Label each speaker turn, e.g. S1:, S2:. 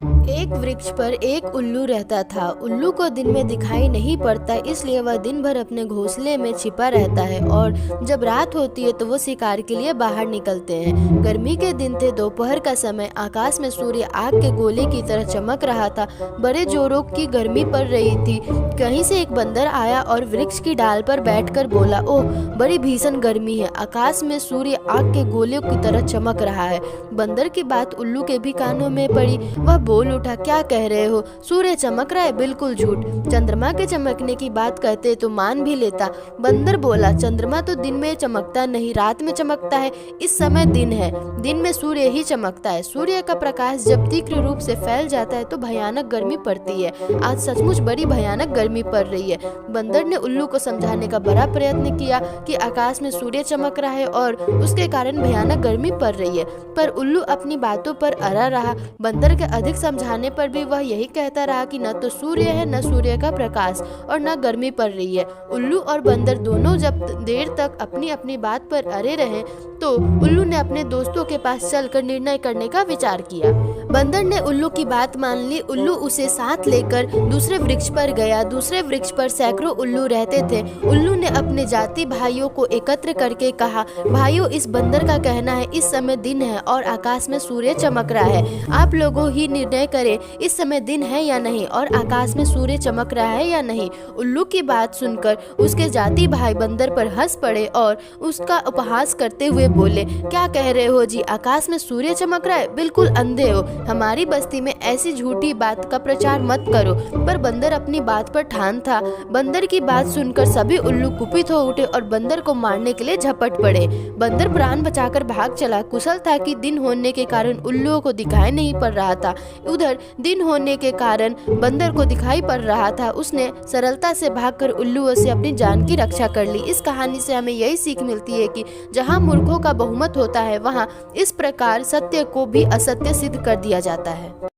S1: एक वृक्ष पर एक उल्लू रहता था। उल्लू को दिन में दिखाई नहीं पड़ता, इसलिए वह दिन भर अपने घोंसले में छिपा रहता है और जब रात होती है तो वो शिकार के लिए बाहर निकलते हैं। गर्मी के दिन थे। दोपहर का समय। आकाश में सूर्य आग के गोले की तरह चमक रहा था। बड़े जोरों की गर्मी पड़ रही थी। कहीं से एक बंदर आया और वृक्ष की डाल पर बैठकर बोला, ओह, बड़ी भीषण गर्मी है। आकाश में सूर्य आग के गोले की तरह चमक रहा है। बंदर की बात उल्लू के भी कानों में पड़ी। वह बोल उठा, क्या कह रहे हो? सूर्य चमक रहा है? बिल्कुल झूठ। चंद्रमा के चमकने की बात कहते तो मान भी लेता। बंदर बोला, चंद्रमा तो दिन में चमकता नहीं, रात में चमकता है। इस समय दिन है, दिन में सूर्य ही चमकता है। सूर्य का प्रकाश जब तीव्र रूप से फैल जाता है तो भयानक गर्मी पड़ती है। आज सचमुच बड़ी भयानक गर्मी पड़ रही है। बंदर ने उल्लू को समझाने का बड़ा प्रयत्न किया कि आकाश में सूर्य चमक रहा है और उसके कारण भयानक गर्मी पड़ रही है, पर उल्लू अपनी बातों पर अड़ा रहा। बंदर के अधिक समझाने पर भी वह यही कहता रहा कि न तो सूर्य है, न सूर्य का प्रकाश और न गर्मी पड़ रही है। उल्लू और बंदर दोनों जब देर तक अपनी अपनी बात पर अड़े रहे तो उल्लू ने अपने दोस्तों के पास चलकर निर्णय करने का विचार किया। बंदर ने उल्लू की बात मान ली। उल्लू उसे साथ लेकर दूसरे वृक्ष पर गया। दूसरे वृक्ष पर सैकड़ों उल्लू रहते थे। उल्लू ने अपने जाति भाइयों को एकत्र करके कहा, भाइयों, इस बंदर का कहना है इस समय दिन है और आकाश में सूर्य चमक रहा है। आप लोगों ही निर्णय करें, इस समय दिन है या नहीं और आकाश में सूर्य चमक रहा है या नहीं। उल्लू की बात सुनकर उसके जाति भाई बंदर पर हंस पड़े और उसका उपहास करते हुए बोले, क्या कह रहे हो जी? आकाश में सूर्य चमक रहा है? बिल्कुल अंधे हो। हमारी बस्ती में ऐसी झूठी बात का प्रचार मत करो। पर बंदर अपनी बात पर ठान था। बंदर की बात सुनकर सभी उल्लू कुपित हो उठे और बंदर को मारने के लिए झपट पड़े। बंदर प्राण बचाकर भाग चला। कुशल था कि दिन होने के कारण उल्लुओं को दिखाई नहीं पड़ रहा था। उधर दिन होने के कारण बंदर को दिखाई पड़ रहा था। उसने सरलता से भागकर उल्लुओं से अपनी जान की रक्षा कर ली। इस कहानी से हमें यही सीख मिलती है कि जहाँ मूर्खों का बहुमत होता है वहाँ इस प्रकार सत्य को भी असत्य सिद्ध कर दिया जाता है।